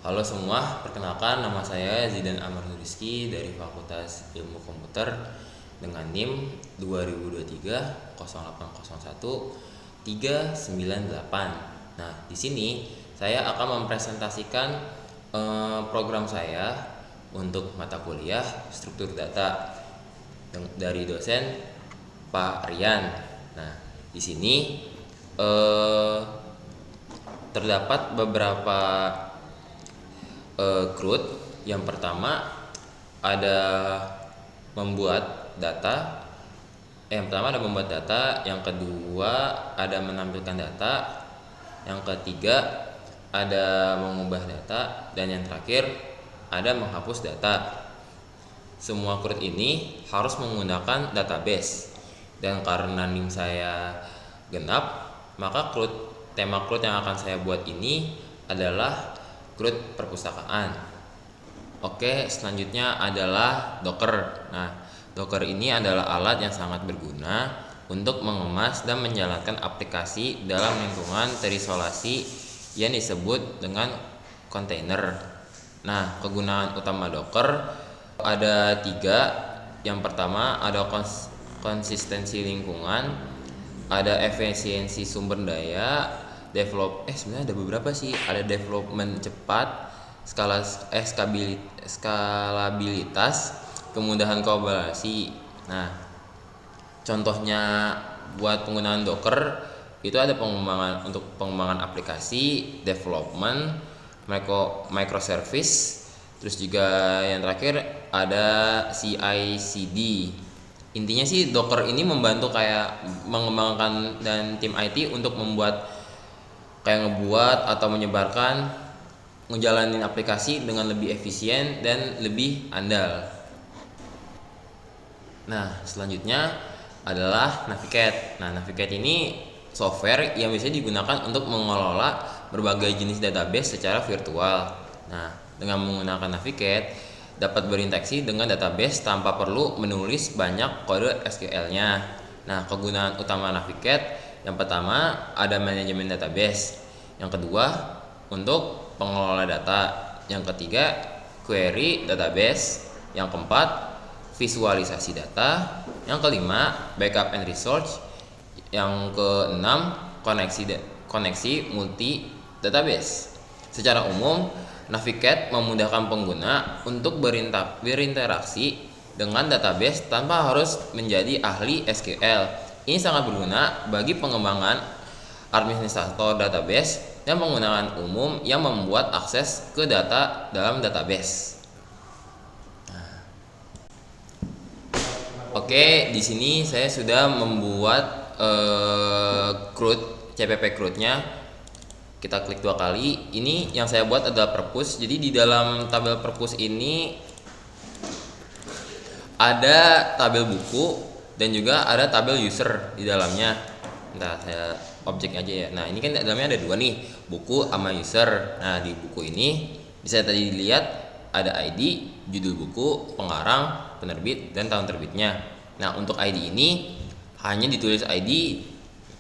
Halo semua, perkenalkan nama saya Zidan Amar Rizky dari Fakultas Ilmu Komputer dengan NIM 2023-0801-398. Nah, di sini saya akan mempresentasikan program saya untuk mata kuliah struktur data dari dosen Pak Rian. Nah, di sini eh, terdapat beberapa CRUD. Yang pertama ada membuat data. Yang pertama ada membuat data, yang kedua ada menampilkan data, yang ketiga ada mengubah data, dan yang terakhir ada menghapus data. Semua CRUD ini harus menggunakan database. Dan karena NIM saya genap, maka tema CRUD yang akan saya buat ini adalah CRUD perpustakaan. Oke, selanjutnya adalah Docker. Nah, Docker ini adalah alat yang sangat berguna untuk mengemas dan menjalankan aplikasi dalam lingkungan terisolasi yang disebut dengan kontainer. Nah, kegunaan utama Docker ada tiga. Yang pertama ada konsistensi lingkungan, ada efisiensi sumber daya, sebenarnya ada beberapa sih, ada development cepat, skalabilitas, kemudahan kolaborasi. Nah, contohnya buat penggunaan Docker itu ada pengembangan aplikasi, development, microservice, terus juga yang terakhir ada CI/CD. Intinya sih Docker ini membantu kayak mengembangkan dan tim IT untuk membuat kayak ngebuat atau menyebarkan ngejalanin aplikasi dengan lebih efisien dan lebih andal. Nah, selanjutnya adalah Navigate. Nah, Navigate ini software yang bisa digunakan untuk mengelola berbagai jenis database secara virtual. Nah, dengan menggunakan Navigate dapat berinteraksi dengan database tanpa perlu menulis banyak kode SQL-nya. Nah, kegunaan utama Navigate yang pertama ada manajemen database, yang kedua untuk pengelola data, yang ketiga query database, yang keempat visualisasi data, yang kelima backup and research, yang keenam koneksi multi database. Secara umum, Navigate memudahkan pengguna untuk berinteraksi dengan database tanpa harus menjadi ahli SQL. Ini sangat berguna bagi pengembangan administrator database dan penggunaan umum yang membuat akses ke data dalam database. Oke, di sini saya sudah membuat CRUD, CPP CRUD-nya. Kita klik 2 kali. Ini yang saya buat adalah perpus. Jadi di dalam tabel perpus ini ada tabel buku dan juga ada tabel user di dalamnya. Nah, saya objek aja ya. Nah, ini kan dalamnya ada dua nih, buku sama user. Nah, di buku ini bisa tadi dilihat ada ID, judul buku, pengarang, penerbit, dan tahun terbitnya. Nah, untuk ID ini hanya ditulis ID,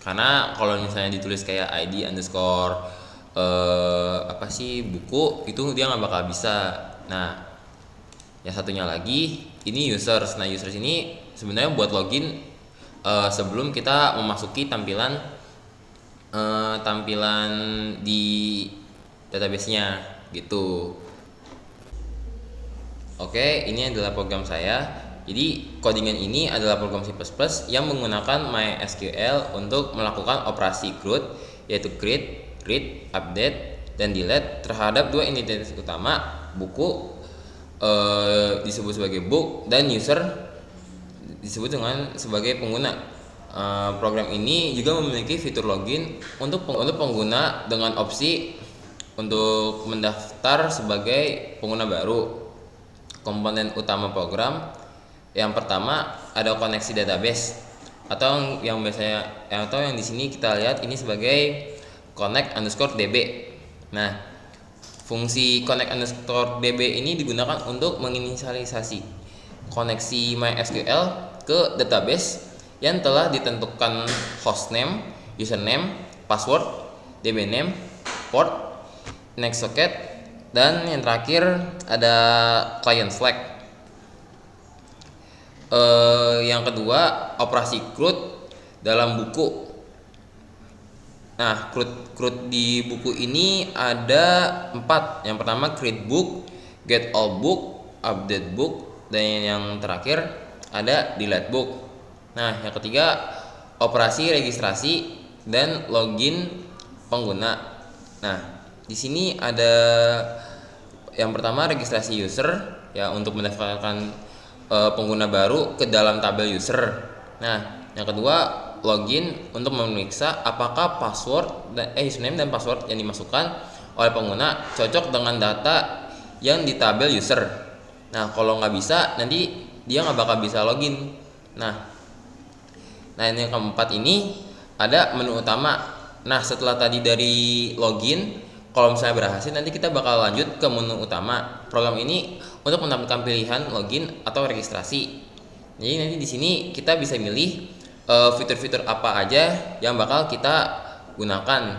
karena kalau misalnya ditulis kayak ID underscore buku, itu dia nggak bakal bisa. Nah, yang satunya lagi ini users. Nah, users ini sebenarnya buat login sebelum kita memasuki tampilan di database-nya gitu. Oke, ini adalah program saya. Jadi codingan ini adalah program C++ yang menggunakan MySQL untuk melakukan operasi CRUD, yaitu create, read, update, dan delete terhadap dua entitas utama, buku disebut sebagai book dan user disebut dengan sebagai pengguna. Program ini juga memiliki fitur login untuk pengguna dengan opsi untuk mendaftar sebagai pengguna baru. Komponen utama program yang pertama ada koneksi database atau yang di sini kita lihat ini sebagai connect_db. Nah, fungsi connect_db ini digunakan untuk menginisialisasi koneksi MySQL ke database yang telah ditentukan hostname, username, password, dbname, port, next socket, Dan yang terakhir ada client flag. Yang kedua operasi CRUD dalam buku. Nah, CRUD di buku ini ada 4. Yang pertama create book, get all book, update book, dan yang terakhir ada delete book. Nah, yang ketiga operasi registrasi dan login pengguna. Nah, di sini ada yang pertama registrasi user ya untuk mendaftarkan pengguna baru ke dalam tabel user. Nah, yang kedua login untuk memeriksa apakah password dan username dan password yang dimasukkan oleh pengguna cocok dengan data yang di tabel user. Nah, kalau nggak bisa nanti dia nggak bakal bisa login. Nah yang keempat ini ada menu utama. Nah, setelah tadi dari login, kalau misalnya berhasil nanti kita bakal lanjut ke menu utama. Program ini untuk menampilkan pilihan login atau registrasi. Jadi nanti di sini kita bisa milih fitur-fitur apa aja yang bakal kita gunakan.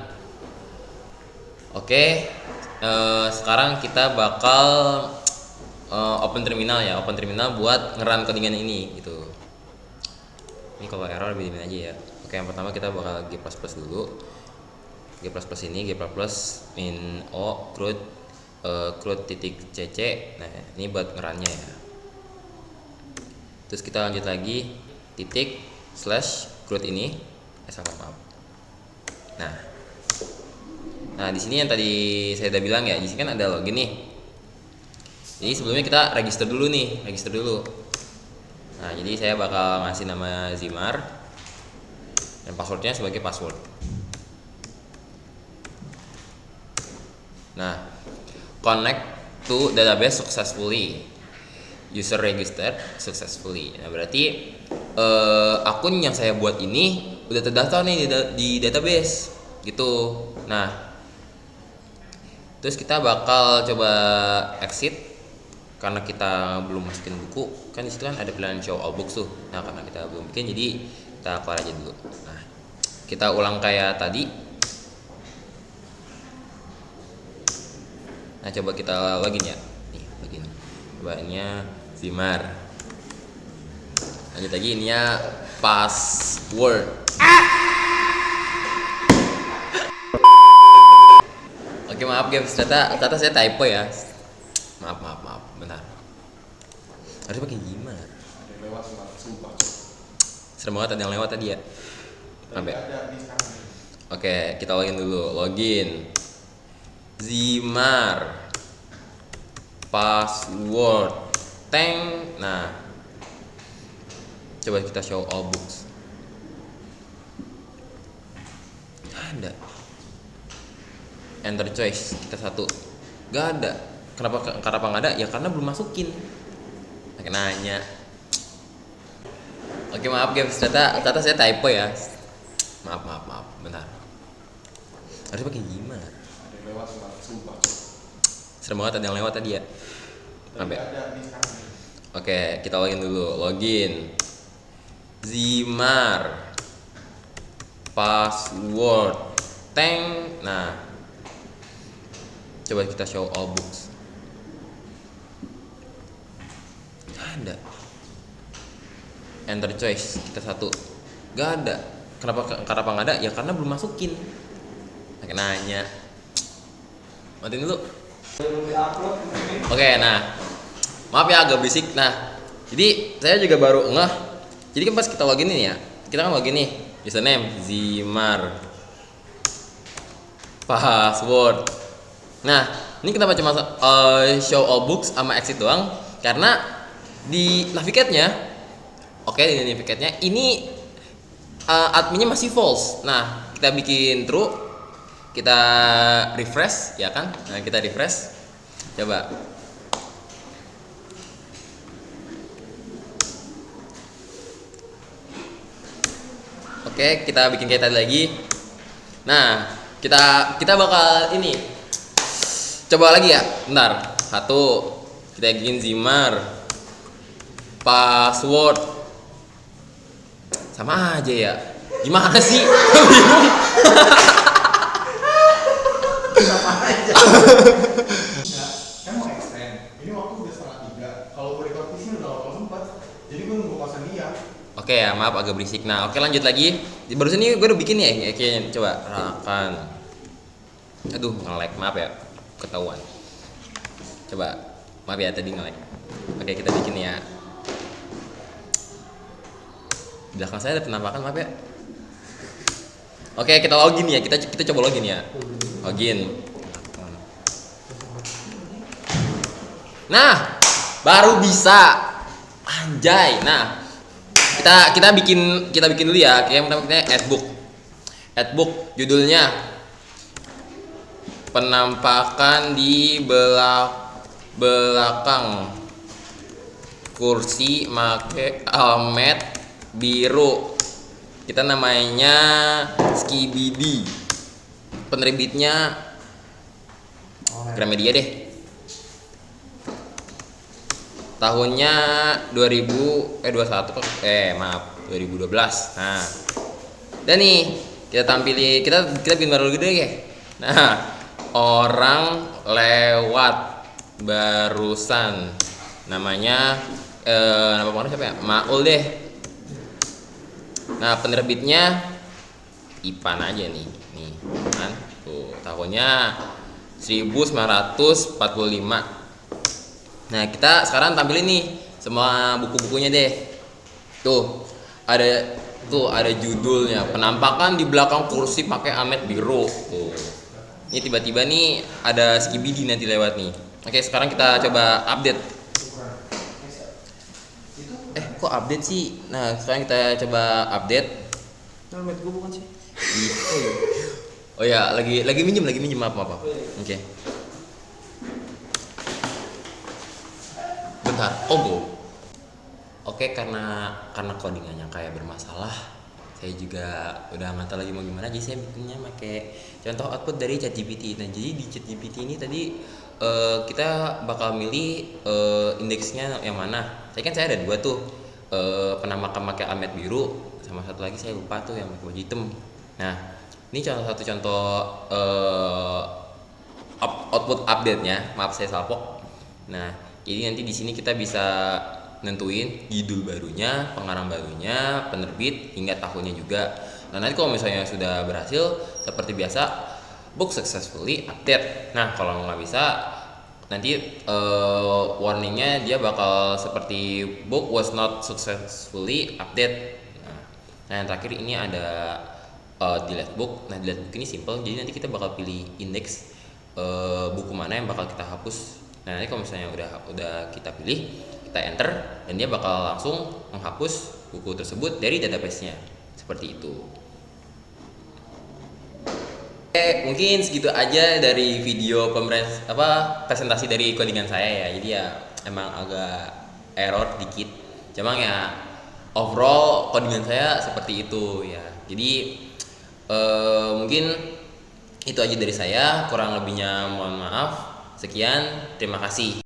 Oke, sekarang kita bakal open terminal ya, open terminal buat ngeran codingan ini gitu. Ini kalau error bikin aja ya. Oke, yang pertama kita bakal g++ dulu. G++ ini g++ min o CRUD titik cc. Nah, ini buat ngerannya ya. Terus kita lanjut lagi titik slash CRUD ini. Maaf. Nah, di sini yang tadi saya udah bilang ya, di sini kan ada login nih. Jadi sebelumnya kita register dulu. Nah, jadi saya bakal ngasih nama Zimar dan passwordnya sebagai password. Nah, connect to database successfully, user registered successfully. Nah, berarti akun yang saya buat ini udah terdaftar nih di database gitu. Nah, terus kita bakal coba exit karena kita belum masukin buku. Kan disitu kan ada pilihan show all books tuh. Nah, karena kita belum bikin jadi kita keluar aja dulu. Nah, kita ulang kayak tadi. Nah, coba kita login ya. Nih, login. Coba ininya Zimar. Lanjut lagi ininya password. Oke, maaf guys, ternyata saya typo ya. Maaf, benar. Harus pakai Zimar. Ada yang lewat sumpah. Serem banget ada yang lewat tadi ya. Sampai. Oke, kita login dulu. Login. Zimar. Password. Teng. Nah. Coba kita show all books. Ada. Enter choice kita 1. Gak ada. Kenapa nggak ada? Ya karena belum masukin. Nanya. Oke, maaf guys, ternyata saya typo ya. Maaf, benar. Harus pakai Zimar. Ada yang lewat sumpah. Serem banget ada yang lewat tadi ya. Sampai. Oke, kita login dulu. Login. Zimar. Password. Teng. Nah. Coba kita show all books. Ada. Enter choice kita 1. Gak ada. Kenapa nggak ada? Ya karena belum masukin. Nanya. Matiin dulu. Oke, nah. Maaf ya agak berisik. Nah, jadi saya juga baru ngeh. Jadi kan pas kita login ini ya. Kita kan login nih. Username Zimar. Password. Nah, ini kenapa cuma show all books sama exit doang? Karena di navigate-nya, di navigate-nya ini adminnya masih false. Nah, kita bikin true, kita refresh, ya kan? Nah, kita refresh, coba. Oke, kita bikin kayak tadi lagi. Nah, kita bakal ini. Coba lagi ya, bentar. 1, kita bikin Zimar. Password sama aja ya. Gimana sih? Bingung. Oke ya, maaf agak berisik. Nah, oke lanjut lagi. Barusan ini gue udah bikin ya. Oke, coba rakan. Aduh, nge-lag, maaf ya. Ketahuan. Coba, maaf ya tadi nge-lag. Oke, kita bikin ya. Di belakang saya ada penampakan, maaf ya. Oke, kita login ya. Kita coba login ya. Login. Nah, baru bisa. Anjay. Nah, kita bikin dulu ya. Kayak pertama kita adbook judulnya penampakan di belakang kursi make helmet biru. Kita namanya Skibidi. Penerbitnya Gramedia deh. Tahunnya 2021 2012. Nah. Dan nih kita bikin baru gede ya. Nah, orang lewat barusan. Namanya nama pengarang siapa ya? Maul deh. Nah, penerbitnya Ipan aja nih kan. Tuh, tahunnya 1945. Nah, kita sekarang tampilin nih semua buku-bukunya deh. Tuh, ada judulnya, penampakan di belakang kursi pakai helmet biru. Tuh. Ini tiba-tiba nih ada Skibidi nanti lewat nih. Oke, sekarang kita coba update. Kok update sih? Nah, sekarang kita coba update. Helmet gue bukan sih. Oh ya, lagi minjem maaf. Oke. Bentar, Oke, karena codingannya kayak bermasalah, saya juga udah nggak tahu lagi mau gimana. Jadi saya bikinnya pakai contoh output dari ChatGPT. Nah, jadi di ChatGPT ini tadi kita bakal milih indeksnya yang mana. Saya ada 2 tuh, penampakan pakai helmet biru, sama satu lagi saya lupa tuh yang pakai baju hitam. Nah, ini contoh output update-nya. Maaf saya salpok. Nah, jadi nanti di sini kita bisa nentuin judul barunya, pengarang barunya, penerbit, hingga tahunnya juga. Nah, nanti kalau misalnya sudah berhasil, seperti biasa, book successfully update. Nah, kalau nggak bisa, nanti warningnya dia bakal seperti book was not successfully update. Nah, yang terakhir ini ada delete book. Nah, delete book ini simple, jadi nanti kita bakal pilih indeks buku mana yang bakal kita hapus. Nah, nanti kalau misalnya udah kita pilih, kita enter, dan dia bakal langsung menghapus buku tersebut dari database-nya. Seperti itu. Oke, mungkin segitu aja dari video presentasi dari codingan saya ya. Jadi ya emang agak error dikit. Cuma ya overall codingan saya seperti itu ya. Jadi mungkin itu aja dari saya, kurang lebihnya mohon maaf. Sekian, terima kasih.